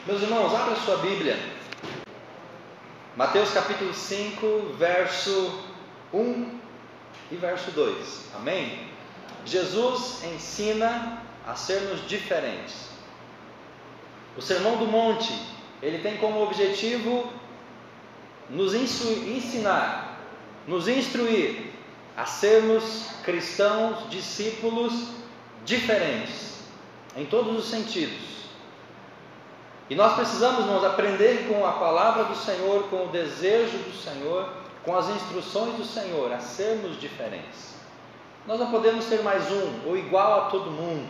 Meus irmãos, abra sua Bíblia. Mateus capítulo 5, verso 1 e verso 2. Amém? Jesus ensina a sermos diferentes. O Sermão do Monte, ele tem como objetivo nos ensinar, nos instruir a sermos cristãos, discípulos diferentes, em todos os sentidos. E nós precisamos, irmãos, aprender com a palavra do Senhor, com o desejo do Senhor, com as instruções do Senhor, a sermos diferentes. Nós não podemos ser mais um, ou igual a todo mundo.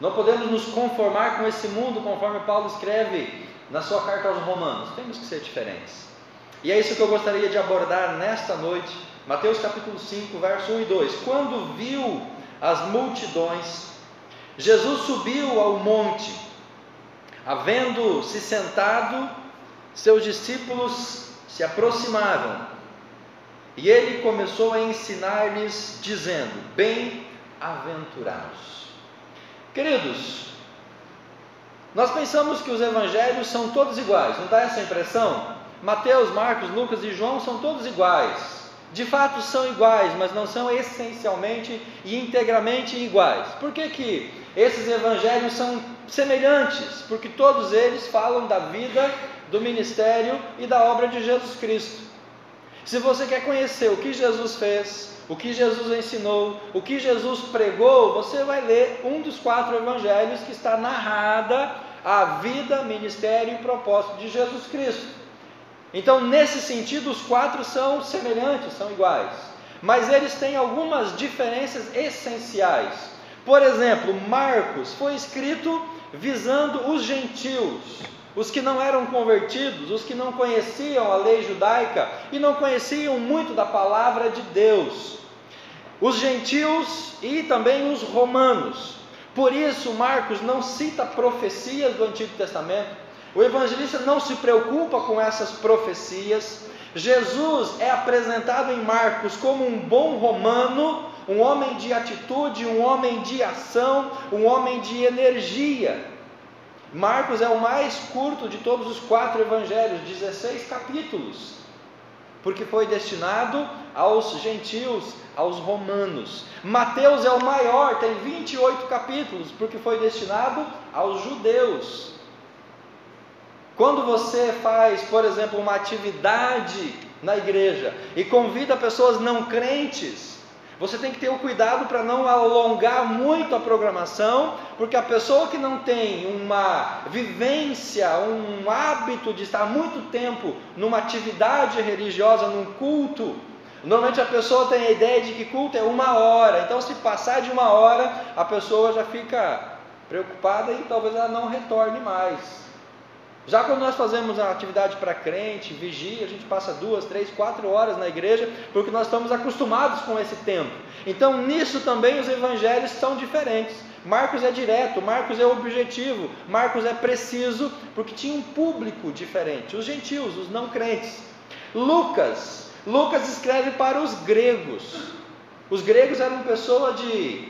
Não podemos nos conformar com esse mundo, conforme Paulo escreve na sua carta aos Romanos. Temos que ser diferentes. E é isso que eu gostaria de abordar nesta noite. Mateus capítulo 5, verso 1 e 2. Quando viu as multidões, Jesus subiu ao monte. Havendo se sentado, seus discípulos se aproximaram, e ele começou a ensinar-lhes, dizendo: bem-aventurados. Queridos, nós pensamos que os evangelhos são todos iguais, não dá essa impressão? Mateus, Marcos, Lucas e João são todos iguais. De fato são iguais, mas não são essencialmente e integralmente iguais. Por que esses evangelhos são semelhantes? Porque todos eles falam da vida, do ministério e da obra de Jesus Cristo. Se você quer conhecer o que Jesus fez, o que Jesus ensinou, o que Jesus pregou, você vai ler um dos 4 evangelhos que está narrada a vida, ministério e propósito de Jesus Cristo. Então, nesse sentido, os 4 são semelhantes, são iguais, mas eles têm algumas diferenças essenciais. Por exemplo, Marcos foi escrito visando os gentios, os que não eram convertidos, os que não conheciam a lei judaica e não conheciam muito da palavra de Deus, os gentios e também os romanos. Por isso, Marcos não cita profecias do Antigo Testamento. O evangelista não se preocupa com essas profecias. Jesus é apresentado em Marcos como um bom romano, um homem de atitude, um homem de ação, um homem de energia. Marcos é o mais curto de todos os 4 evangelhos, 16 capítulos, porque foi destinado aos gentios, aos romanos. Mateus é o maior, tem 28 capítulos, porque foi destinado aos judeus. Quando você faz, por exemplo, uma atividade na igreja e convida pessoas não crentes, você tem que ter o cuidado para não alongar muito a programação, porque a pessoa que não tem uma vivência, um hábito de estar muito tempo numa atividade religiosa, num culto, normalmente a pessoa tem a ideia de que culto é 1 hora, então se passar de 1 hora, a pessoa já fica preocupada e talvez ela não retorne mais. Já quando nós fazemos a atividade para crente, vigia, a gente passa 2, 3, 4 horas na igreja, porque nós estamos acostumados com esse tempo. Então nisso também os evangelhos são diferentes. Marcos é direto, Marcos é objetivo, Marcos é preciso, porque tinha um público diferente, os gentios, os não crentes. Lucas escreve para os gregos. Os gregos eram pessoas de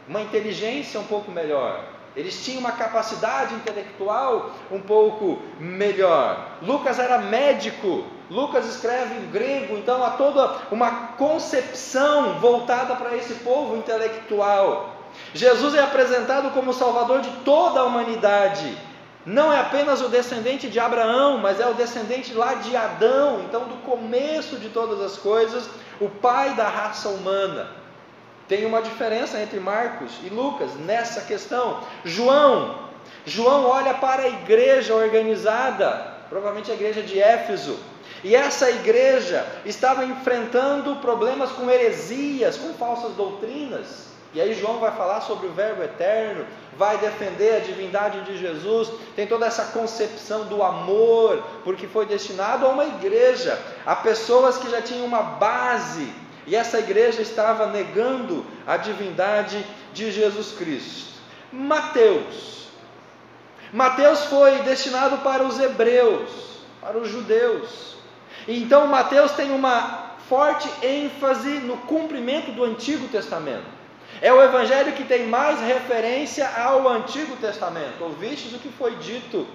uma inteligência um pouco melhor. Eles tinham uma capacidade intelectual um pouco melhor. Lucas era médico. Lucas escreve em grego, então há toda uma concepção voltada para esse povo intelectual. Jesus é apresentado como o Salvador de toda a humanidade. Não é apenas o descendente de Abraão, mas é o descendente lá de Adão. Então, do começo de todas as coisas, o pai da raça humana. Tem uma diferença entre Marcos e Lucas nessa questão. João olha para a igreja organizada, provavelmente a igreja de Éfeso, e essa igreja estava enfrentando problemas com heresias, com falsas doutrinas, e aí João vai falar sobre o verbo eterno, vai defender a divindade de Jesus, tem toda essa concepção do amor, porque foi destinado a uma igreja, a pessoas que já tinham uma base. E essa igreja estava negando a divindade de Jesus Cristo. Mateus foi destinado para os hebreus, para os judeus. Então Mateus tem uma forte ênfase no cumprimento do Antigo Testamento. É o evangelho que tem mais referência ao Antigo Testamento. Ouvistes o que foi dito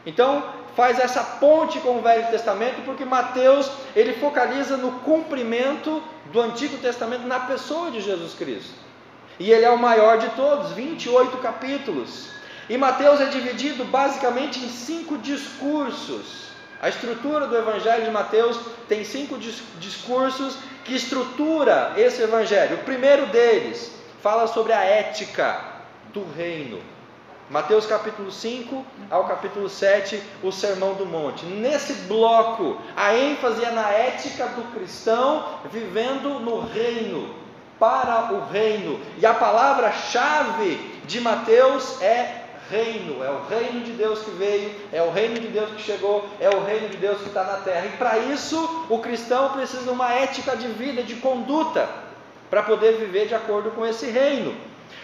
Então, faz essa ponte com o Velho Testamento, porque Mateus, ele focaliza no cumprimento do Antigo Testamento na pessoa de Jesus Cristo. E ele é o maior de todos, 28 capítulos. E Mateus é dividido basicamente em 5 discursos. A estrutura do Evangelho de Mateus tem 5 discursos que estrutura esse Evangelho. O primeiro deles fala sobre a ética do reino. Mateus capítulo 5 ao capítulo 7, o Sermão do Monte. Nesse bloco, a ênfase é na ética do cristão vivendo no reino, para o reino. E a palavra-chave de Mateus é reino. É o reino de Deus que veio, é o reino de Deus que chegou, é o reino de Deus que está na terra. E para isso, o cristão precisa de uma ética de vida, de conduta, para poder viver de acordo com esse reino.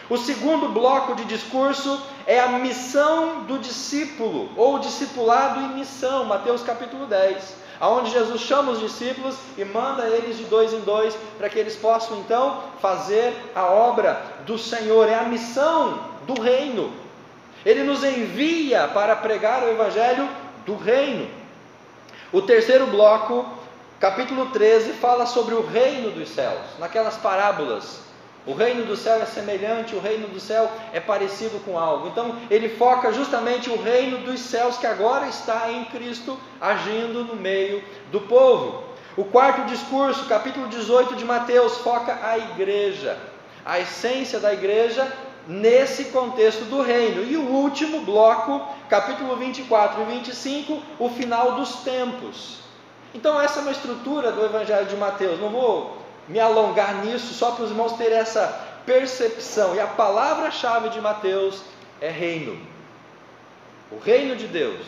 O segundo bloco de discurso é a missão do discípulo, ou discipulado e missão, Mateus capítulo 10, onde Jesus chama os discípulos e manda eles de 2 em 2, para que eles possam então fazer a obra do Senhor. É a missão do reino. Ele nos envia para pregar o Evangelho do reino. O terceiro bloco, capítulo 13, fala sobre o reino dos céus, naquelas parábolas. O reino do céu é semelhante, o reino do céu é parecido com algo. Então ele foca justamente o reino dos céus que agora está em Cristo, agindo no meio do povo. O quarto discurso, capítulo 18 de Mateus, foca a igreja, a essência da igreja nesse contexto do reino. E o último bloco, capítulo 24 e 25, o final dos tempos. Então essa é uma estrutura do Evangelho de Mateus. Não vou me alongar nisso, só para os irmãos terem essa percepção. E a palavra-chave de Mateus é reino. O reino de Deus.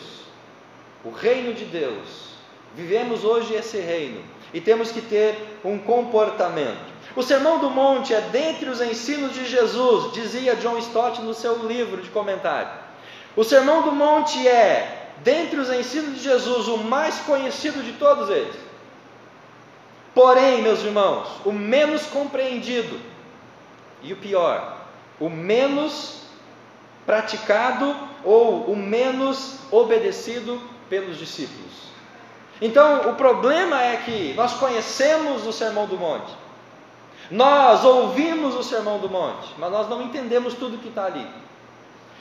O reino de Deus. Vivemos hoje esse reino e temos que ter um comportamento. O Sermão do Monte é dentre os ensinos de Jesus, dizia John Stott no seu livro de comentário. O Sermão do Monte é, dentre os ensinos de Jesus, o mais conhecido de todos eles. Porém, meus irmãos, o menos compreendido e o pior, o menos praticado ou o menos obedecido pelos discípulos. Então, o problema é que nós conhecemos o Sermão do Monte, nós ouvimos o Sermão do Monte, mas nós não entendemos tudo que está ali.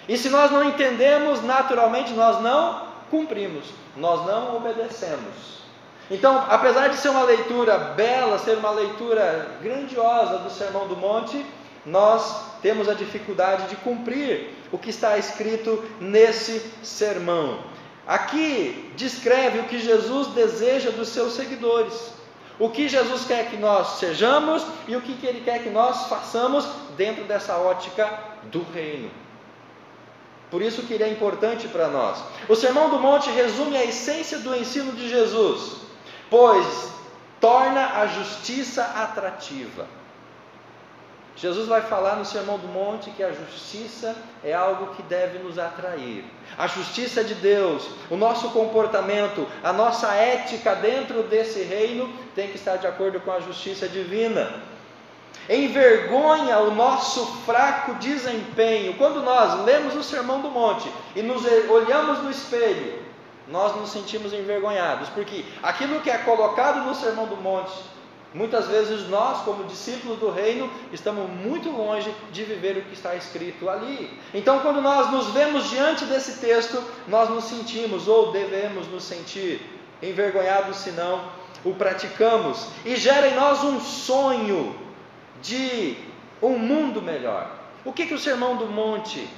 E se nós não entendemos, naturalmente nós não cumprimos, nós não obedecemos. Então, apesar de ser uma leitura bela, ser uma leitura grandiosa do Sermão do Monte, nós temos a dificuldade de cumprir o que está escrito nesse sermão. Aqui descreve o que Jesus deseja dos seus seguidores, o que Jesus quer que nós sejamos e o que Ele quer que nós façamos dentro dessa ótica do reino. Por isso que ele é importante para nós. O Sermão do Monte resume a essência do ensino de Jesus, pois torna a justiça atrativa. Jesus vai falar no Sermão do Monte que a justiça é algo que deve nos atrair. A justiça de Deus, o nosso comportamento, a nossa ética dentro desse reino tem que estar de acordo com a justiça divina. Envergonha o nosso fraco desempenho. Quando nós lemos o Sermão do Monte e nos olhamos no espelho, nós nos sentimos envergonhados, porque aquilo que é colocado no Sermão do Monte, muitas vezes nós, como discípulos do reino, estamos muito longe de viver o que está escrito ali. Então, quando nós nos vemos diante desse texto, nós nos sentimos, ou devemos nos sentir, envergonhados, se não o praticamos, e gera em nós um sonho de um mundo melhor. O que o Sermão do Monte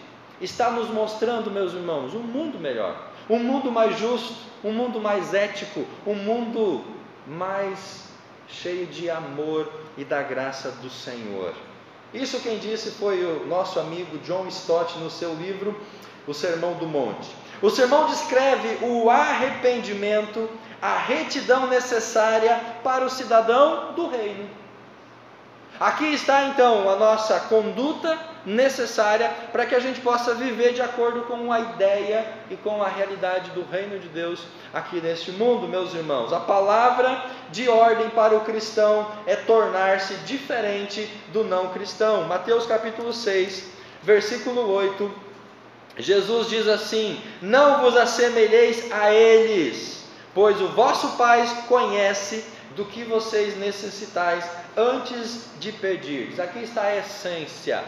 está nos mostrando, meus irmãos? Um mundo melhor, um mundo mais justo, um mundo mais ético, um mundo mais cheio de amor e da graça do Senhor. Isso quem disse foi o nosso amigo John Stott no seu livro O Sermão do Monte. O sermão descreve o arrependimento, a retidão necessária para o cidadão do reino. Aqui está então a nossa conduta necessária para que a gente possa viver de acordo com a ideia e com a realidade do reino de Deus aqui neste mundo, meus irmãos. A palavra de ordem para o cristão é tornar-se diferente do não cristão. Mateus capítulo 6, versículo 8 Jesus diz assim: não vos assemelheis a eles, pois o vosso Pai conhece do que vocês necessitais antes de pedir. Aqui está a essência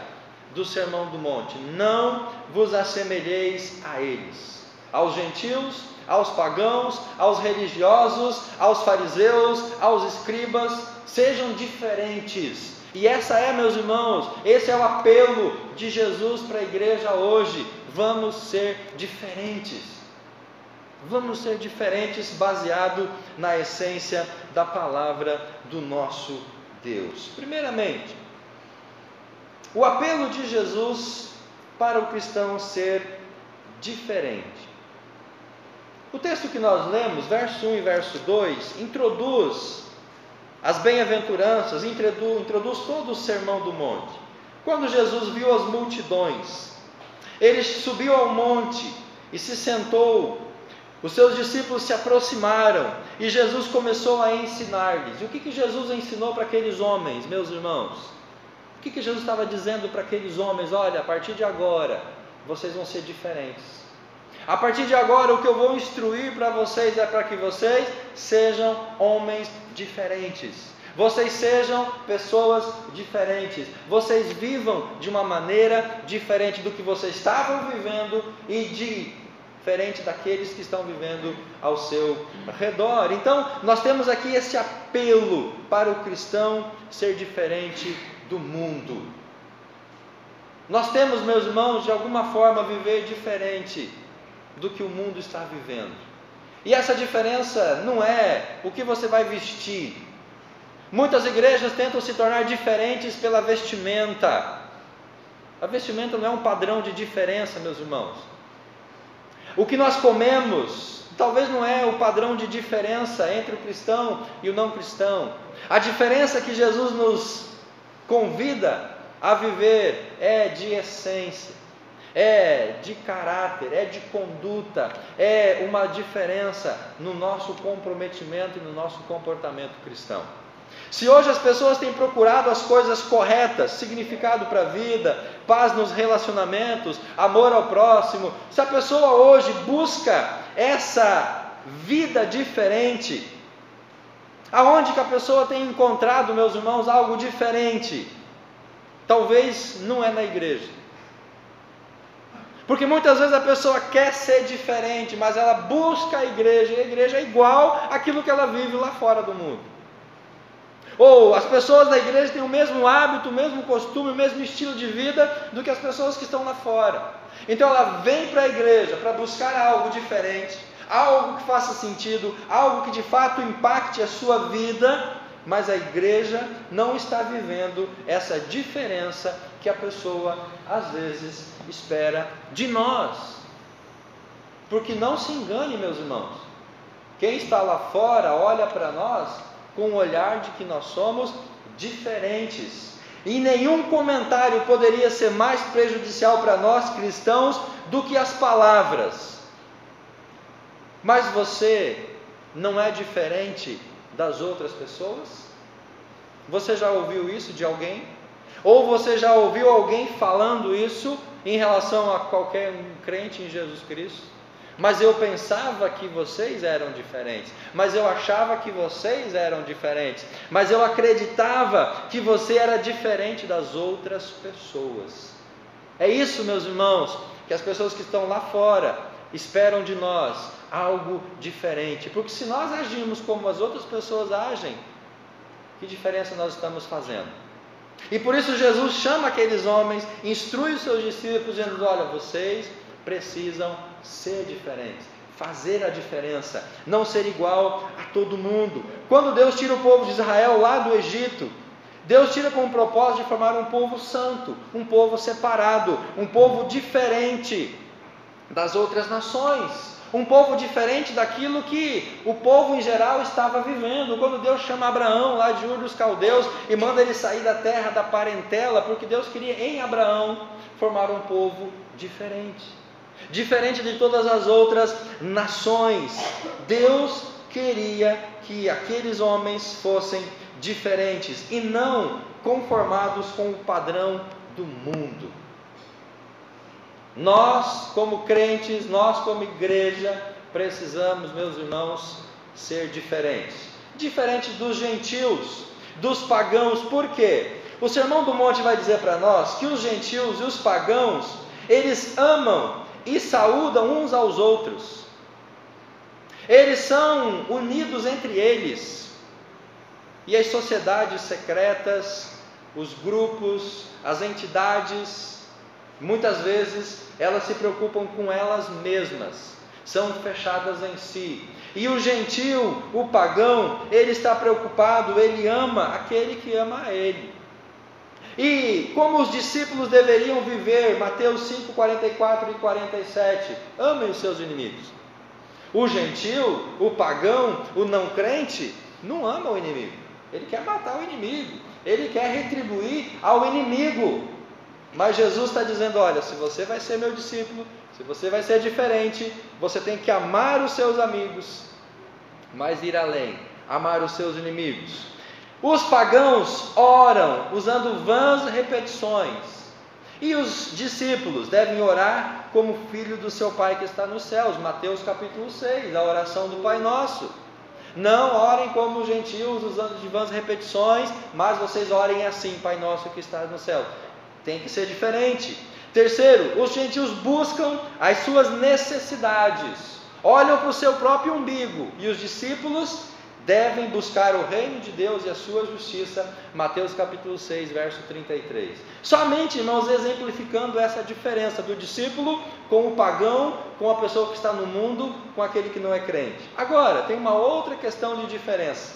do Sermão do Monte: não vos assemelheis a eles, aos gentios, aos pagãos, aos religiosos, aos fariseus, aos escribas. Sejam diferentes. E essa é, meus irmãos, esse é o apelo de Jesus para a igreja hoje. Vamos ser diferentes. Vamos ser diferentes baseado na essência da palavra do nosso Deus. Primeiramente, o apelo de Jesus para o cristão ser diferente. O texto que nós lemos, verso 1 e verso 2, introduz as bem-aventuranças, introduz todo o Sermão do Monte. Quando Jesus viu as multidões, ele subiu ao monte e se sentou. Os seus discípulos se aproximaram e Jesus começou a ensinar-lhes. E o que Jesus ensinou para aqueles homens, meus irmãos? O que Jesus estava dizendo para aqueles homens? Olha, a partir de agora, vocês vão ser diferentes. A partir de agora, o que eu vou instruir para vocês é para que vocês sejam homens diferentes. Vocês sejam pessoas diferentes. Vocês vivam de uma maneira diferente do que vocês estavam vivendo e diferente daqueles que estão vivendo ao seu redor. Então, nós temos aqui esse apelo para o cristão ser diferente do mundo. Nós temos, meus irmãos, de alguma forma viver diferente do que o mundo está vivendo. E essa diferença não é o que você vai vestir. Muitas igrejas tentam se tornar diferentes pela vestimenta. A vestimenta não é um padrão de diferença, meus irmãos. O que nós comemos talvez não é o padrão de diferença entre o cristão e o não cristão. A diferença que Jesus nos convida a viver é de essência, é de caráter, é de conduta, é uma diferença no nosso comprometimento e no nosso comportamento cristão. Se hoje as pessoas têm procurado as coisas corretas, significado para a vida, paz nos relacionamentos, amor ao próximo, se a pessoa hoje busca essa vida diferente, aonde que a pessoa tem encontrado, meus irmãos, algo diferente? Talvez não é na igreja. Porque muitas vezes a pessoa quer ser diferente, mas ela busca a igreja, e a igreja é igual àquilo que ela vive lá fora do mundo. Ou as pessoas da igreja têm o mesmo hábito, o mesmo costume, o mesmo estilo de vida do que as pessoas que estão lá fora. Então ela vem para a igreja para buscar algo diferente, algo que faça sentido, algo que de fato impacte a sua vida, mas a igreja não está vivendo essa diferença que a pessoa às vezes espera de nós. Porque não se engane, meus irmãos, quem está lá fora olha para nós com o olhar de que nós somos diferentes. E nenhum comentário poderia ser mais prejudicial para nós cristãos do que as palavras. Mas você não é diferente das outras pessoas? Você já ouviu isso de alguém? Ou você já ouviu alguém falando isso em relação a qualquer crente em Jesus Cristo? Mas eu pensava que vocês eram diferentes, mas eu achava que vocês eram diferentes, mas eu acreditava que você era diferente das outras pessoas. É isso, meus irmãos, que as pessoas que estão lá fora esperam de nós, algo diferente. Porque se nós agirmos como as outras pessoas agem, que diferença nós estamos fazendo? E por isso Jesus chama aqueles homens, instrui os seus discípulos, dizendo: olha, vocês precisam ser diferentes, fazer a diferença, não ser igual a todo mundo. Quando Deus tira o povo de Israel lá do Egito, Deus tira com o propósito de formar um povo santo, um povo separado, um povo diferente das outras nações, um povo diferente daquilo que o povo em geral estava vivendo. Quando Deus chama Abraão lá de Ur dos Caldeus e manda ele sair da terra da parentela, porque Deus queria em Abraão formar um povo diferente de todas as outras nações. Deus queria que aqueles homens fossem diferentes e não conformados com o padrão do mundo. Nós, como crentes, nós, como igreja, precisamos, meus irmãos, ser diferentes. Diferentes dos gentios, dos pagãos. Por quê? O Sermão do Monte vai dizer para nós que os gentios e os pagãos, eles amam e saúdam uns aos outros. Eles são unidos entre eles. E as sociedades secretas, os grupos, as entidades, muitas vezes elas se preocupam com elas mesmas, são fechadas em si. E o gentio, o pagão, ele está preocupado, ele ama aquele que ama a ele. E como os discípulos deveriam viver, Mateus 5, 44 e 47, amem os seus inimigos. O gentio, o pagão, o não crente, não ama o inimigo, ele quer matar o inimigo, ele quer retribuir ao inimigo. Mas Jesus está dizendo, olha, se você vai ser meu discípulo, se você vai ser diferente, você tem que amar os seus amigos, mas ir além, amar os seus inimigos. Os pagãos oram usando vãs repetições, e os discípulos devem orar como filho do seu Pai que está nos céus, Mateus capítulo 6, a oração do Pai Nosso. Não orem como os gentios usando de vãs repetições, mas vocês orem assim, Pai Nosso que está no céu. Tem que ser diferente. Terceiro, os gentios buscam as suas necessidades, olham para o seu próprio umbigo, e os discípulos devem buscar o reino de Deus e a sua justiça, Mateus capítulo 6, verso 33. Somente, irmãos, exemplificando essa diferença do discípulo com o pagão, com a pessoa que está no mundo, com aquele que não é crente. Agora, tem uma outra questão de diferença.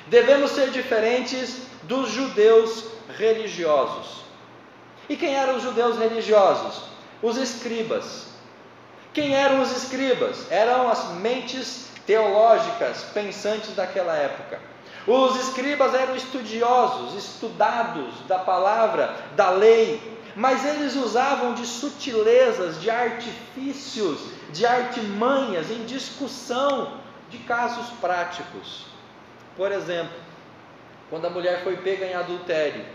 Devemos ser diferentes dos judeus religiosos. E quem eram os judeus religiosos? Os escribas. Quem eram os escribas? Eram as mentes teológicas, pensantes daquela época. Os escribas eram estudiosos, estudados da palavra, da lei, mas eles usavam de sutilezas, de artifícios, de artimanhas, em discussão de casos práticos. Por exemplo, quando a mulher foi pega em adultério,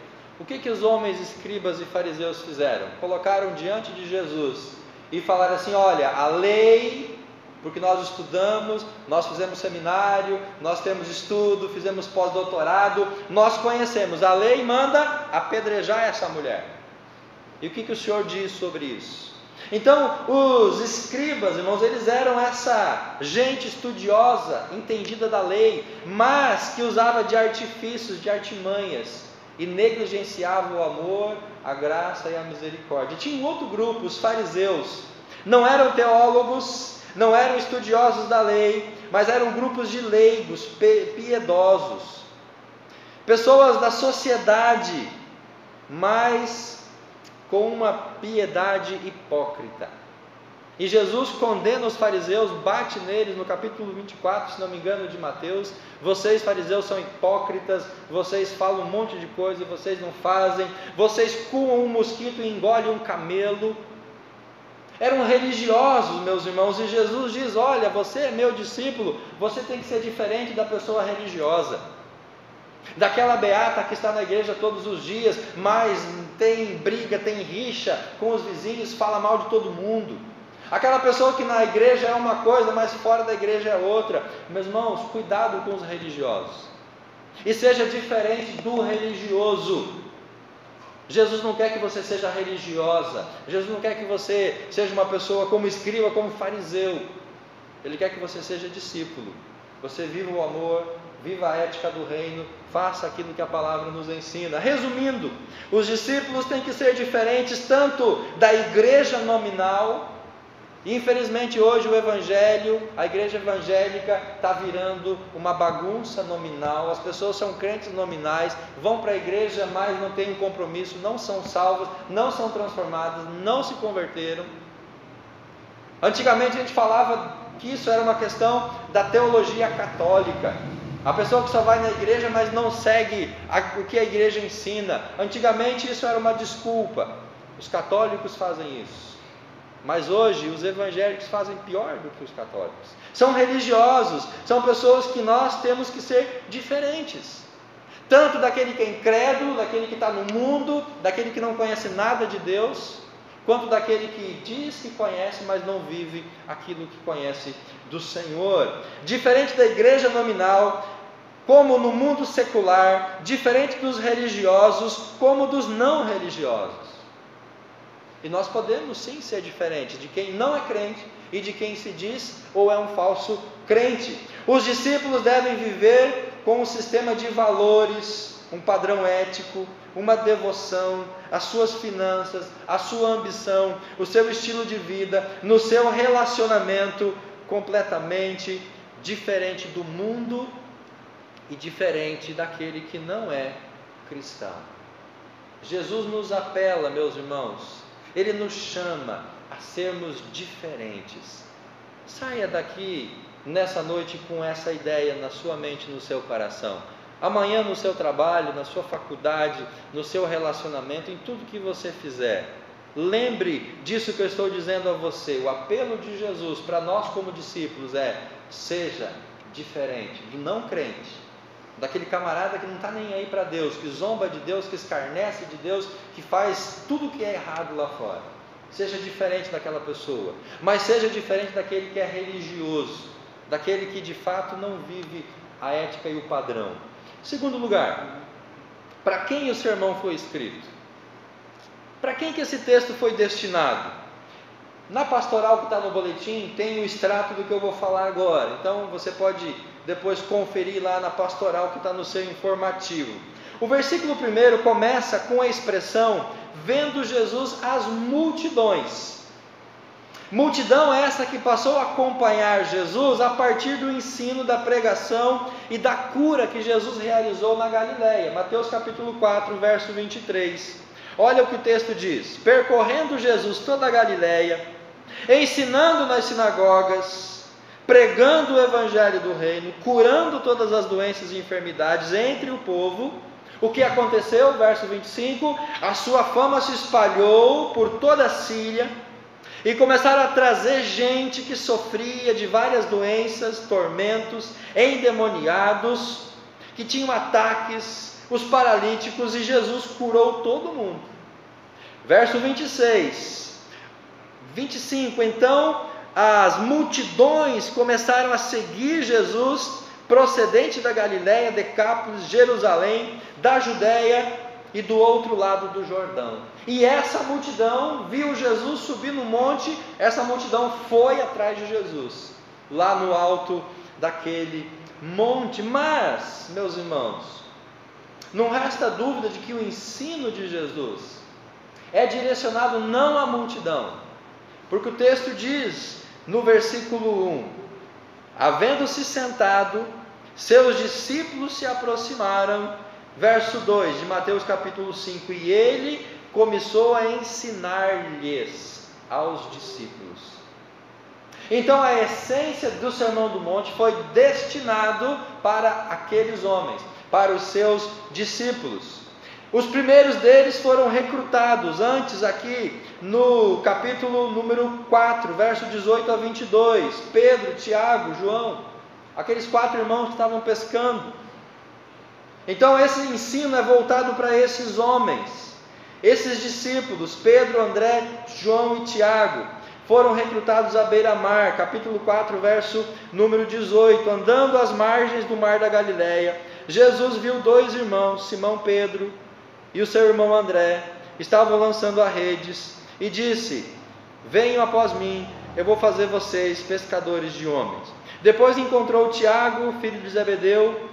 o que os homens escribas e fariseus fizeram? Colocaram diante de Jesus e falaram assim, olha, a lei, porque nós estudamos, nós fizemos seminário, nós temos estudo, fizemos pós-doutorado, nós conhecemos, a lei manda apedrejar essa mulher. E o que o Senhor diz sobre isso? Então, os escribas, irmãos, eles eram essa gente estudiosa, entendida da lei, mas que usava de artifícios, de artimanhas, e negligenciava o amor, a graça e a misericórdia. Tinha um outro grupo, os fariseus. Não eram teólogos, não eram estudiosos da lei, mas eram grupos de leigos, piedosos, pessoas da sociedade, mas com uma piedade hipócrita. E Jesus condena os fariseus, bate neles no capítulo 24, se não me engano, de Mateus. Vocês fariseus são hipócritas, vocês falam um monte de coisa e vocês não fazem, vocês coam um mosquito e engolem um camelo. Eram religiosos, meus irmãos, e Jesus diz, olha, você é meu discípulo, você tem que ser diferente da pessoa religiosa, daquela beata que está na igreja todos os dias, mas tem briga, tem rixa com os vizinhos, fala mal de todo mundo. Aquela pessoa que na igreja é uma coisa, mas fora da igreja é outra. Meus irmãos, cuidado com os religiosos, e seja diferente do religioso. Jesus não quer que você seja religiosa, Jesus não quer que você seja uma pessoa como escriba, como fariseu. Ele quer que você seja discípulo, você viva o amor, viva a ética do reino, faça aquilo que a palavra nos ensina. Resumindo, os discípulos têm que ser diferentes tanto da igreja nominal. Infelizmente hoje o evangelho, a igreja evangélica está virando uma bagunça nominal. As pessoas são crentes nominais, vão para a igreja, mas não têm um compromisso, não são salvos, não são transformados, não se converteram. Antigamente a gente falava que isso era uma questão da teologia católica, a pessoa que só vai na igreja, mas não segue o que a igreja ensina. Antigamente isso era uma desculpa, os católicos fazem isso. Mas hoje os evangélicos fazem pior do que os católicos. São religiosos, são pessoas que nós temos que ser diferentes. Tanto daquele que é incrédulo, daquele que está no mundo, daquele que não conhece nada de Deus, quanto daquele que diz que conhece, mas não vive aquilo que conhece do Senhor. Diferente da igreja nominal, como no mundo secular, diferente dos religiosos, como dos não religiosos. E nós podemos sim ser diferentes de quem não é crente e de quem se diz ou é um falso crente. Os discípulos devem viver com um sistema de valores, um padrão ético, uma devoção, as suas finanças, a sua ambição, o seu estilo de vida, no seu relacionamento, completamente diferente do mundo e diferente daquele que não é cristão. Jesus nos apela, meus irmãos, Ele nos chama a sermos diferentes. Saia daqui nessa noite com essa ideia na sua mente, no seu coração. Amanhã no seu trabalho, na sua faculdade, no seu relacionamento, em tudo que você fizer, lembre disso que eu estou dizendo a você. O apelo de Jesus para nós como discípulos é: seja diferente do não crente, daquele camarada que não está nem aí para Deus, que zomba de Deus, que escarnece de Deus, que faz tudo que é errado lá fora. Seja diferente daquela pessoa, mas seja diferente daquele que é religioso, daquele que de fato não vive a ética e o padrão. Segundo lugar, para quem o sermão foi escrito? Para quem que esse texto foi destinado? Na pastoral que está no boletim tem o extrato do que eu vou falar agora, então você pode depois conferir lá na pastoral que está no seu informativo. O versículo 1 começa com a expressão: vendo Jesus as multidões. Multidão essa que passou a acompanhar Jesus a partir do ensino, da pregação e da cura que Jesus realizou na Galileia. Mateus capítulo 4, verso 23. Olha o que o texto diz: percorrendo Jesus toda a Galileia, ensinando nas sinagogas, pregando o evangelho do reino, curando todas as doenças e enfermidades entre o povo. O que aconteceu? Verso 25: a sua fama se espalhou por toda a Síria, e começaram a trazer gente que sofria de várias doenças, tormentos, endemoniados, que tinham ataques, os paralíticos, e Jesus curou todo mundo. Verso 26, 25, então as multidões começaram a seguir Jesus, procedente da Galileia, Decápolis, Jerusalém, da Judéia e do outro lado do Jordão. E essa multidão viu Jesus subir no monte, essa multidão foi atrás de Jesus, lá no alto daquele monte. Mas, meus irmãos, não resta dúvida de que o ensino de Jesus é direcionado não à multidão, porque o texto diz no versículo 1: havendo-se sentado, seus discípulos se aproximaram. Verso 2 de Mateus capítulo 5: e ele começou a ensinar-lhes aos discípulos. Então a essência do Sermão do Monte foi destinado para aqueles homens, para os seus discípulos. Os primeiros deles foram recrutados, antes aqui no capítulo número 4, verso 18 a 22, Pedro, Tiago, João, aqueles 4 irmãos que estavam pescando. Então esse ensino é voltado para esses homens, esses discípulos. Pedro, André, João e Tiago foram recrutados à beira-mar, capítulo 4, verso número 18. Andando às margens do mar da Galileia, Jesus viu 2 irmãos, Simão Pedro e o seu irmão André, estavam lançando as redes, e disse: venham após mim, eu vou fazer vocês pescadores de homens. Depois encontrou Tiago, filho de Zebedeu,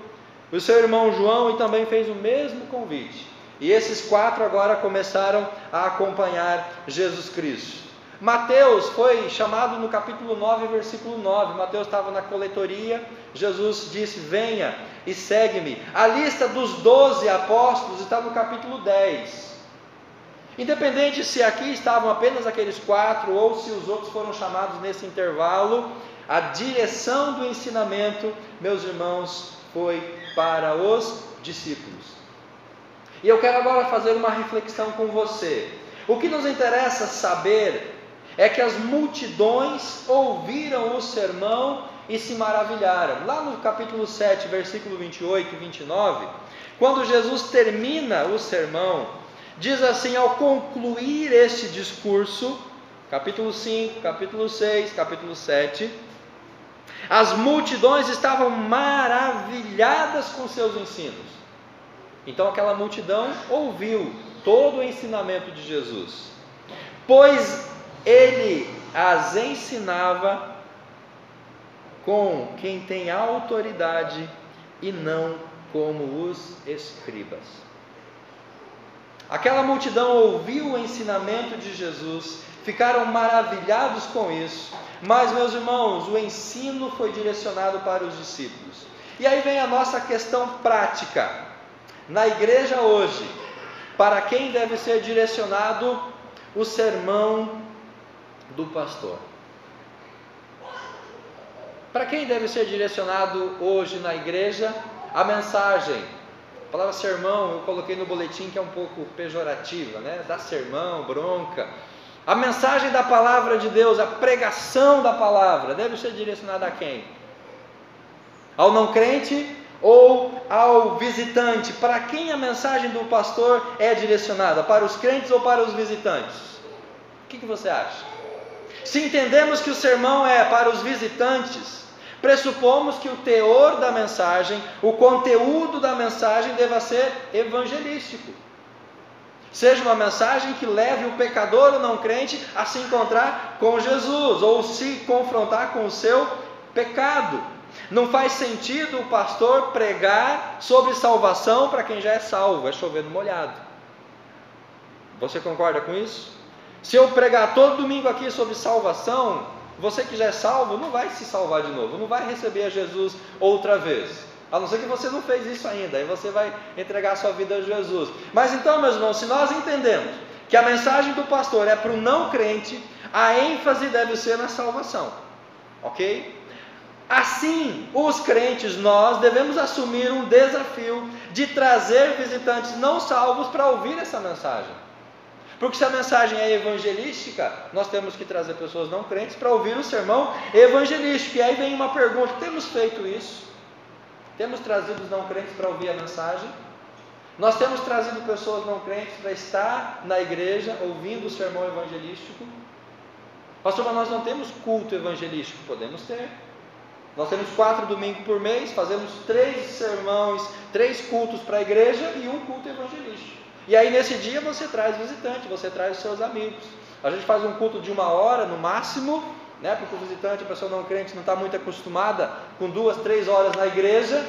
o seu irmão João, e também fez o mesmo convite. E esses 4 agora começaram a acompanhar Jesus Cristo. Mateus foi chamado no capítulo 9, versículo 9. Mateus estava na coletoria, Jesus disse: venha e segue-me. A lista dos 12 apóstolos está no capítulo 10. Independente se aqui estavam apenas aqueles 4 ou se os outros foram chamados nesse intervalo, a direção do ensinamento, meus irmãos, foi para os discípulos. E eu quero agora fazer uma reflexão com você. O que nos interessa saber é que as multidões ouviram o sermão e se maravilharam. Lá no capítulo 7, versículo 28 e 29, quando Jesus termina o sermão, diz assim: ao concluir este discurso, capítulo 5, capítulo 6, capítulo 7, as multidões estavam maravilhadas com seus ensinos. Então aquela multidão ouviu todo o ensinamento de Jesus, pois ele as ensinava com quem tem autoridade e não como os escribas. Aquela multidão ouviu o ensinamento de Jesus, ficaram maravilhados com isso, mas, meus irmãos, o ensino foi direcionado para os discípulos. E aí vem a nossa questão prática. Na igreja hoje, para quem deve ser direcionado o sermão do pastor? Para quem deve ser direcionado hoje na igreja a mensagem? A palavra sermão eu coloquei no boletim, que é um pouco pejorativa, né? Dá sermão, bronca. A mensagem da palavra de Deus, a pregação da palavra, deve ser direcionada a quem? Ao não crente ou ao visitante? Para quem a mensagem do pastor é direcionada? Para os crentes ou para os visitantes? O que você acha? Se entendemos que o sermão é para os visitantes, pressupomos que o teor da mensagem, o conteúdo da mensagem deva ser evangelístico. Seja uma mensagem que leve o pecador ou não crente a se encontrar com Jesus, ou se confrontar com o seu pecado. Não faz sentido o pastor pregar sobre salvação para quem já é salvo, é chover no molhado. Você concorda com isso? Se eu pregar todo domingo aqui sobre salvação, você que já é salvo não vai se salvar de novo, não vai receber a Jesus outra vez. A não ser que você não fez isso ainda, aí você vai entregar a sua vida a Jesus. Mas então, meus irmãos, se nós entendemos que a mensagem do pastor é para o não crente, a ênfase deve ser na salvação, ok? Assim, os crentes, nós devemos assumir um desafio de trazer visitantes não salvos para ouvir essa mensagem. Porque se a mensagem é evangelística, nós temos que trazer pessoas não crentes para ouvir o sermão evangelístico. E aí vem uma pergunta: temos feito isso? Temos trazido os não crentes para ouvir a mensagem? Nós temos trazido pessoas não crentes para estar na igreja ouvindo o sermão evangelístico? Pastor, mas nós não temos culto evangelístico. Podemos ter. Nós temos 4 domingos por mês, fazemos 3 sermões, 3 cultos para a igreja e um culto evangelístico. E aí nesse dia você traz visitante, você traz os seus amigos. A gente faz um culto de 1 hora no máximo, né? Porque o visitante, a pessoa não crente, não está muito acostumada com 2, 3 horas na igreja.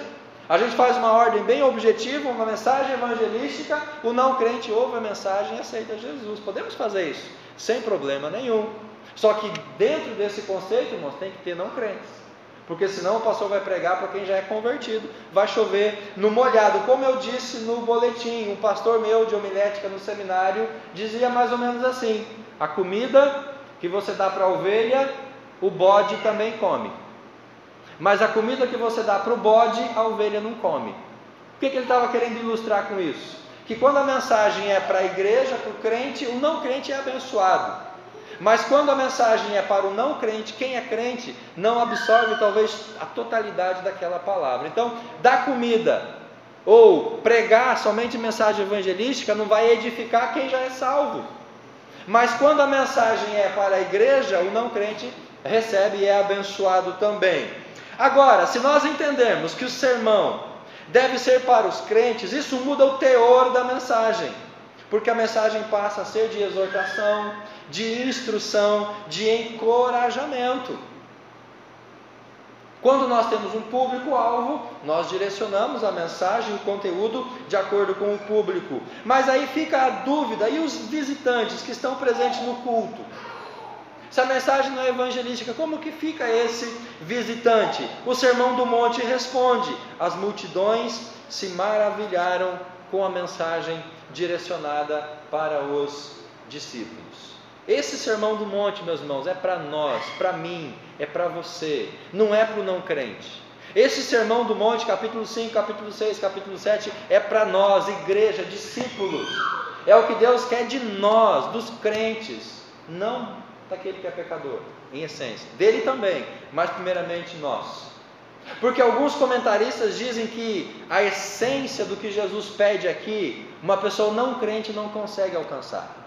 A gente faz uma ordem bem objetiva, uma mensagem evangelística. O não crente ouve a mensagem e aceita Jesus. Podemos fazer isso sem problema nenhum. Só que dentro desse conceito, irmãos, tem que ter não crentes. Porque senão o pastor vai pregar para quem já é convertido, vai chover no molhado. Como eu disse no boletim, um pastor meu de homilética no seminário dizia mais ou menos assim: a comida que você dá para a ovelha, o bode também come, mas a comida que você dá para o bode, a ovelha não come. O que ele estava querendo ilustrar com isso? Que quando a mensagem é para a igreja, para o crente, o não crente é abençoado. Mas quando a mensagem é para o não crente, quem é crente não absorve talvez a totalidade daquela palavra. Então, dar comida ou pregar somente mensagem evangelística não vai edificar quem já é salvo. Mas quando a mensagem é para a igreja, o não crente recebe e é abençoado também. Agora, se nós entendermos que o sermão deve ser para os crentes, isso muda o teor da mensagem. Porque a mensagem passa a ser de exortação, de instrução, de encorajamento. Quando nós temos um público-alvo, nós direcionamos a mensagem, o conteúdo, de acordo com o público. Mas aí fica a dúvida: e os visitantes que estão presentes no culto? Se a mensagem não é evangelística, como que fica esse visitante? O Sermão do Monte responde: as multidões se maravilharam com a mensagem direcionada para os discípulos. Esse Sermão do Monte, meus irmãos, é para nós, para mim, é para você, não é para o não crente. Esse Sermão do Monte, capítulo 5, capítulo 6, capítulo 7, é para nós, igreja, discípulos. É o que Deus quer de nós, dos crentes, não daquele que é pecador, em essência. Dele também, mas primeiramente nós. Porque alguns comentaristas dizem que a essência do que Jesus pede aqui, uma pessoa não crente não consegue alcançar.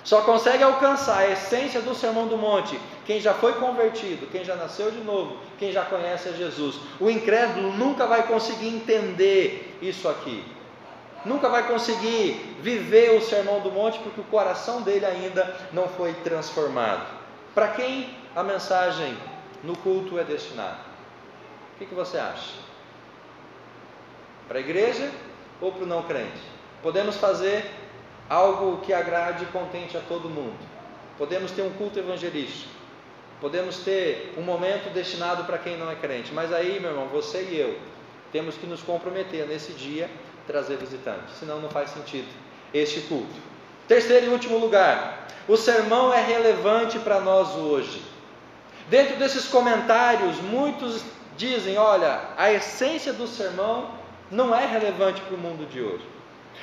Só consegue alcançar a essência do Sermão do Monte quem já foi convertido, quem já nasceu de novo, quem já conhece a Jesus. O incrédulo nunca vai conseguir entender isso aqui, nunca vai conseguir viver o Sermão do Monte, porque o coração dele ainda não foi transformado. Para quem a mensagem no culto é destinada? O que você acha? Para a igreja ou para o não crente? Podemos fazer algo que agrade e contente a todo mundo. Podemos ter um culto evangelístico. Podemos ter um momento destinado para quem não é crente. Mas aí, meu irmão, você e eu temos que nos comprometer nesse dia trazer visitantes. Senão não faz sentido este culto. Terceiro e último lugar. O sermão é relevante para nós hoje. Dentro desses comentários, muitos dizem, olha, a essência do sermão não é relevante para o mundo de hoje.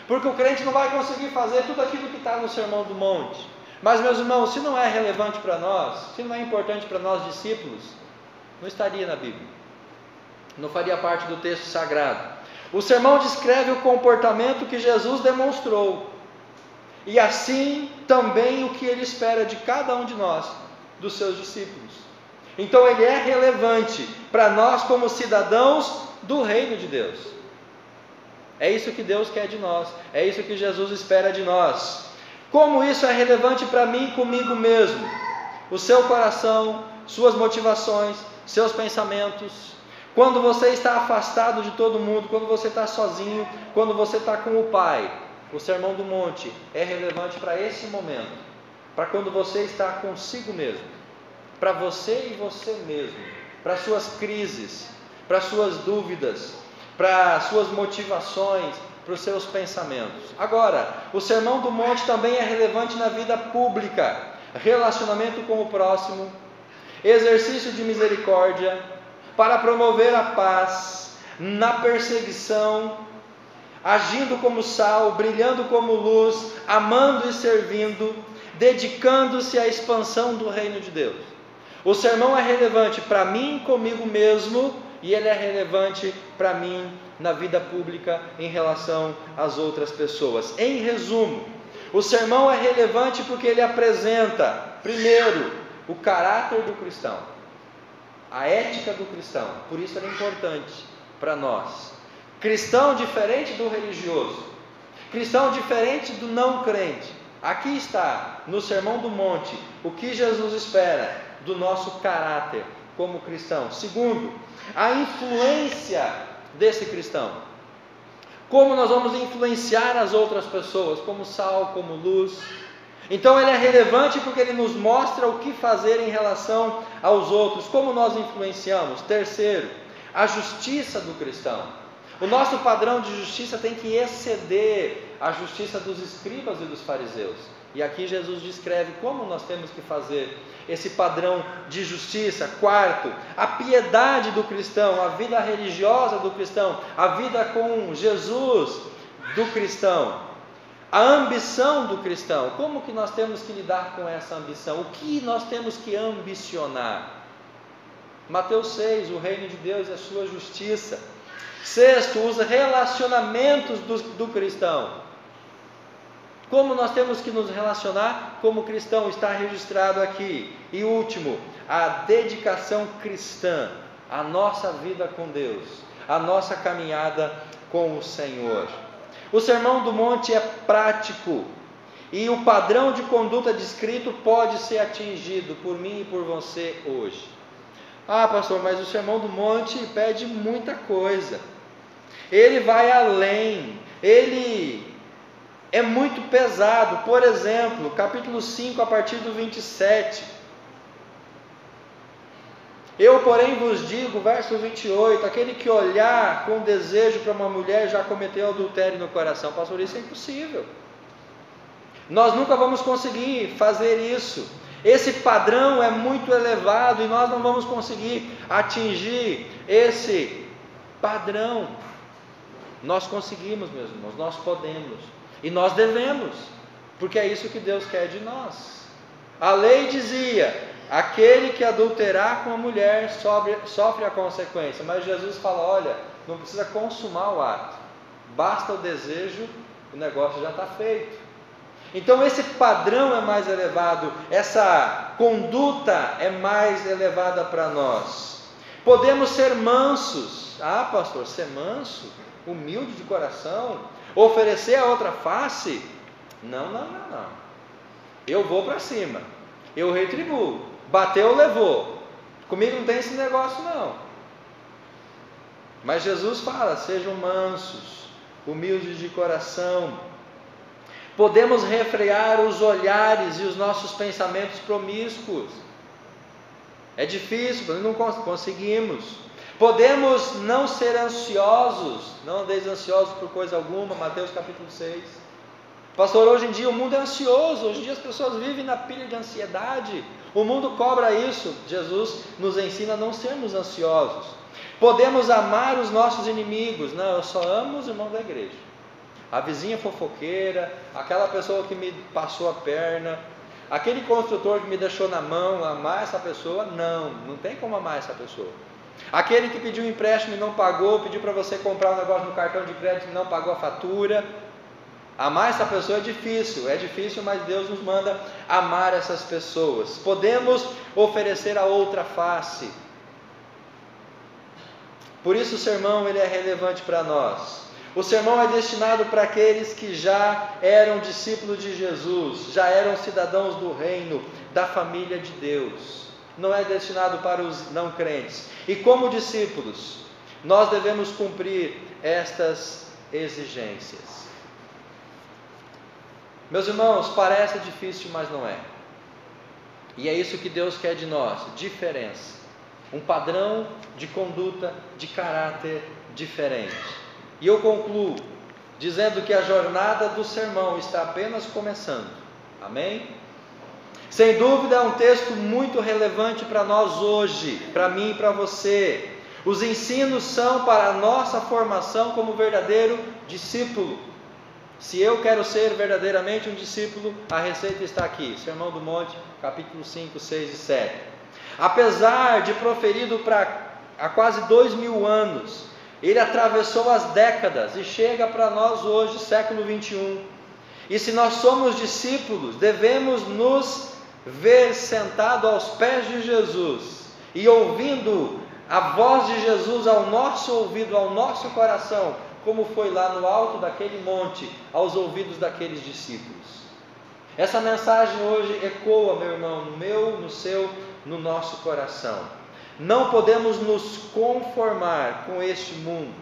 Porque o crente não vai conseguir fazer tudo aquilo que está no Sermão do Monte. Mas, meus irmãos, se não é relevante para nós, se não é importante para nós discípulos, não estaria na Bíblia, não faria parte do texto sagrado. O sermão descreve o comportamento que Jesus demonstrou, e assim também o que ele espera de cada um de nós, dos seus discípulos. Então ele é relevante para nós como cidadãos do reino de Deus. É isso que Deus quer de nós, é isso que Jesus espera de nós. Como isso é relevante para mim comigo mesmo? O seu coração, suas motivações, seus pensamentos. Quando você está afastado de todo mundo, quando você está sozinho, quando você está com o Pai, o Sermão do Monte é relevante para esse momento, para quando você está consigo mesmo, para você e você mesmo, para suas crises, para suas dúvidas, para suas motivações, para os seus pensamentos. Agora, o Sermão do Monte também é relevante na vida pública, relacionamento com o próximo, exercício de misericórdia, para promover a paz, na perseguição, agindo como sal, brilhando como luz, amando e servindo, dedicando-se à expansão do reino de Deus. O sermão é relevante para mim comigo mesmo, e ele é relevante para mim na vida pública em relação às outras pessoas. Em resumo, o sermão é relevante porque ele apresenta, primeiro, o caráter do cristão, a ética do cristão. Por isso ele é importante para nós. Cristão diferente do religioso, cristão diferente do não crente. Aqui está, no Sermão do Monte, o que Jesus espera do nosso caráter como cristão. Segundo, a influência desse cristão. Como nós vamos influenciar as outras pessoas, como sal, como luz. Então ele é relevante porque ele nos mostra o que fazer em relação aos outros, como nós influenciamos. Terceiro, a justiça do cristão. O nosso padrão de justiça tem que exceder a justiça dos escribas e dos fariseus. E aqui Jesus descreve como nós temos que fazer esse padrão de justiça. Quarto, a piedade do cristão, a vida religiosa do cristão, a vida com Jesus do cristão. A ambição do cristão, como que nós temos que lidar com essa ambição? O que nós temos que ambicionar? Mateus 6, o reino de Deus e a sua justiça. Sexto, os relacionamentos do cristão. Como nós temos que nos relacionar como cristão, está registrado aqui. E último, a dedicação cristã, a nossa vida com Deus, a nossa caminhada com o Senhor. O Sermão do Monte é prático, e o padrão de conduta descrito pode ser atingido por mim e por você hoje. Ah, pastor, mas o Sermão do Monte pede muita coisa. Ele vai além, ele é muito pesado. Por exemplo, capítulo 5, a partir do 27. Eu, porém, vos digo, verso 28, aquele que olhar com desejo para uma mulher já cometeu adultério no coração. Pastor, isso é impossível. Nós nunca vamos conseguir fazer isso. Esse padrão é muito elevado e nós não vamos conseguir atingir esse padrão. Nós conseguimos, meus irmãos, nós podemos e nós devemos, porque é isso que Deus quer de nós. A lei dizia: aquele que adulterar com a mulher sofre a consequência. Mas Jesus fala, olha, não precisa consumar o ato, basta o desejo, o negócio já está feito. Então esse padrão é mais elevado, essa conduta é mais elevada para nós. Podemos ser mansos. Ah, pastor, ser manso, humilde de coração, oferecer a outra face? Não. Eu vou para cima, eu retribuo, bateu, levou. Comigo não tem esse negócio não. Mas Jesus fala, sejam mansos, humildes de coração. Podemos refrear os olhares e os nossos pensamentos promíscuos. É difícil, mas não conseguimos. Podemos não ser ansiosos, não andeis ansiosos por coisa alguma, Mateus capítulo 6. Pastor, hoje em dia o mundo é ansioso, hoje em dia as pessoas vivem na pilha de ansiedade, o mundo cobra isso. Jesus nos ensina a não sermos ansiosos. Podemos amar os nossos inimigos. Não, eu só amo os irmãos da igreja. A vizinha fofoqueira, aquela pessoa que me passou a perna, aquele construtor que me deixou na mão, amar essa pessoa? Não tem como amar essa pessoa. Aquele que pediu um empréstimo e não pagou, pediu para você comprar um negócio no cartão de crédito e não pagou a fatura. Amar essa pessoa é difícil, mas Deus nos manda amar essas pessoas. Podemos oferecer a outra face. Por isso o sermão ele é relevante para nós. O sermão é destinado para aqueles que já eram discípulos de Jesus, já eram cidadãos do reino, da família de Deus. Não é destinado para os não crentes. E como discípulos, nós devemos cumprir estas exigências. Meus irmãos, parece difícil, mas não é. E é isso que Deus quer de nós, diferença. Um padrão de conduta, de caráter diferente. E eu concluo dizendo que a jornada do sermão está apenas começando. Amém? Sem dúvida é um texto muito relevante para nós hoje, para mim e para você. Os ensinos são para a nossa formação como verdadeiro discípulo. Se eu quero ser verdadeiramente um discípulo, a receita está aqui, Sermão do Monte, capítulo 5, 6 e 7. Apesar de proferido há quase 2000 anos, ele atravessou as décadas e chega para nós hoje, século 21. E se nós somos discípulos, devemos nos ver sentado aos pés de Jesus e ouvindo a voz de Jesus ao nosso ouvido, ao nosso coração, como foi lá no alto daquele monte, aos ouvidos daqueles discípulos. Essa mensagem hoje ecoa, meu irmão, no meu, no seu, no nosso coração. Não podemos nos conformar com este mundo.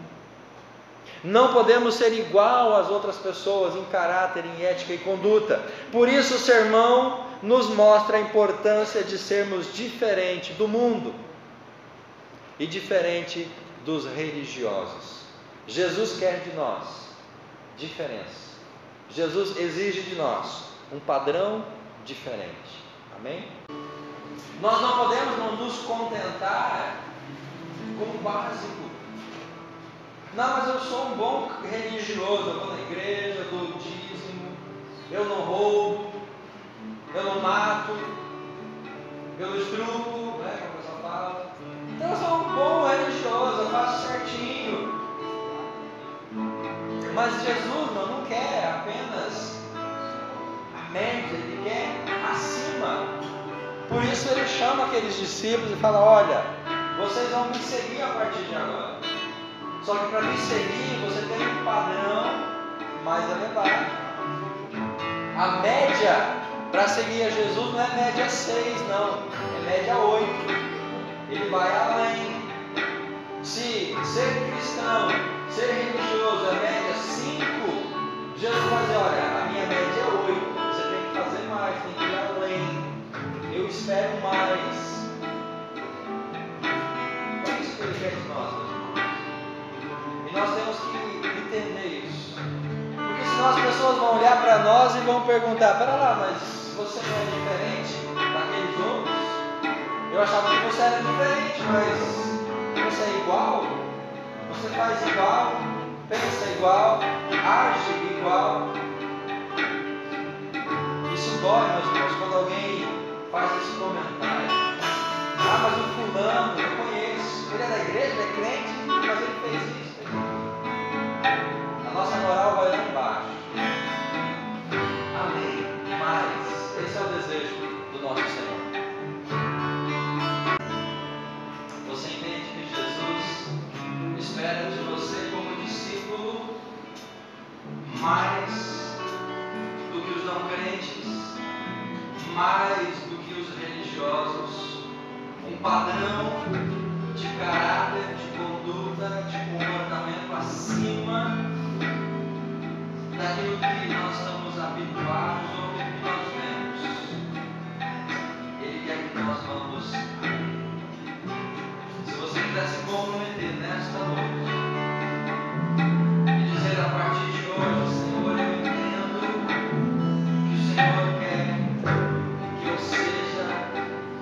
Não podemos ser igual às outras pessoas em caráter, em ética e conduta. Por isso o sermão nos mostra a importância de sermos diferente do mundo e diferente dos religiosos. Jesus quer de nós diferença. Jesus exige de nós um padrão diferente. Amém? Nós não podemos não nos contentar com o básico. Não, mas eu sou um bom religioso, eu vou na igreja, eu dou o dízimo, eu não roubo, eu não mato, eu não estrupo, né, como a pessoa fala. Então eu sou um bom religioso, eu faço certinho. Mas Jesus não quer apenas a média, ele quer acima. Por isso ele chama aqueles discípulos e fala: olha, vocês vão me seguir a partir de agora. Só que para me seguir, você tem um padrão mais elevado. A média para seguir a Jesus não é média 6, não. É média 8. Ele vai além. Se ser cristão, ser religioso é média 5, Jesus vai dizer: olha, a minha média é 8. Você tem que fazer mais, tem que ir além. Eu espero mais. É isso que ele quer de nós, meus irmãos. E nós temos que entender isso. Porque senão as pessoas vão olhar para nós e vão perguntar: pera lá, mas você não é diferente daqueles outros? Eu achava que você era diferente, mas você é igual? Você faz igual? Pensa igual? Age igual? Isso dói, meus irmãos, quando alguém faz esse comentário. mas o fulano, eu conheço, ele é da igreja, ele é crente, mas ele fez isso. A nossa moral vai lá embaixo. Amém. Mas esse é o desejo do nosso Senhor. Você entende que Jesus espera de você como discípulo mais do que os não crentes, mais do que os religiosos, um padrão de caráter, de conduta, de comportamento acima daquilo que nós estamos habituados ou do que nós vemos. Ele quer que nós vamos. Se você quiser se comprometer nesta noite e dizer a partir de hoje, Senhor, eu entendo que o Senhor quer que eu seja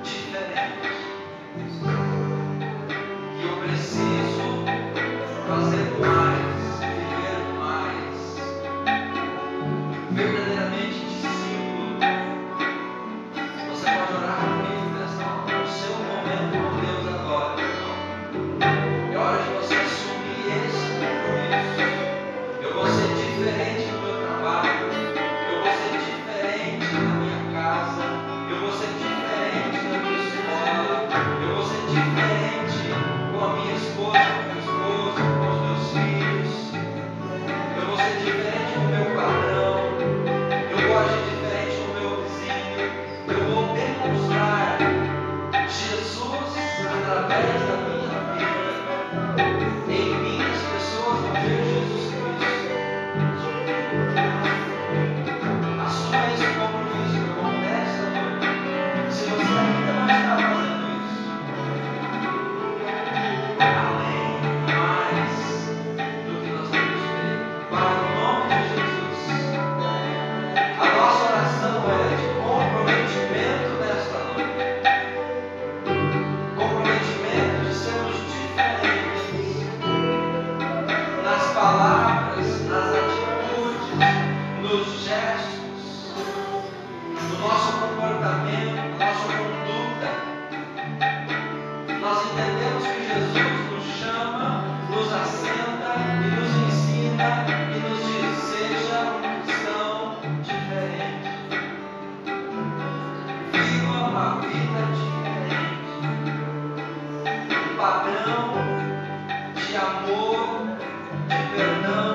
diferente, que eu preciso fazer mais, viver mais, verdadeiramente discípulo. Você pode orar comigo nesta hora, no seu momento com Deus agora, irmão. É hora de você assumir esse compromisso. Eu vou ser diferente no meu trabalho, eu vou ser diferente na minha casa, eu vou ser diferente na minha escola, eu vou ser diferente com a minha esposa, com o meu esposo, com os meus filhos, eu vou ser diferente com o meu padrão, eu vou agir diferente com o meu vizinho, eu vou demonstrar Jesus através da minha vida. Em mim as pessoas vão ver Jesus Cristo. Assuma esse compromisso, meu irmão, nesta noite. Se você ainda não está fazendo isso, além mais do que nós temos feito, para o nome de Jesus, a nossa oração é de comprometimento nesta noite. Comprometimento de sermos diferentes nas palavras, nas atitudes, nos gestos, no nosso comportamento, na nossa conduta. Nós entendemos que Jesus nos chama, nos assenta e nos ensina e nos diz: seja um cristão diferente. Viva uma vida diferente. Um padrão de amor, de perdão,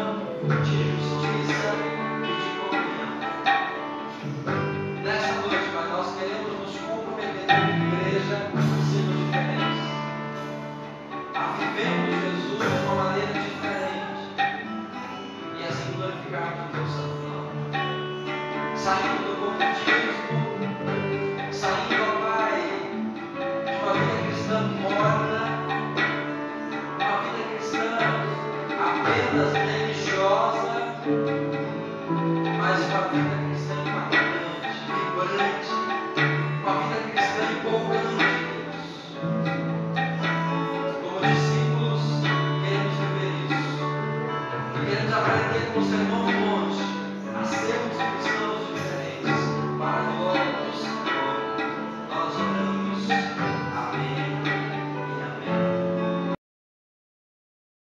de justiça e de comunhão. Nessa noite, Pai, nós queremos nos comprometer como igreja a sermos diferentes, a vivermos Jesus de uma maneira diferente e assim glorificarmos o Teu santo nome. Saindo do comodismo, saindo, ó Pai, de uma vida cristã morna, uma vida cristã apenas religiosa, mas uma vida cristã impactante, vibrante, uma vida cristã empolgante, Deus. Como discípulos, queremos viver isso. E queremos aprender com o sermão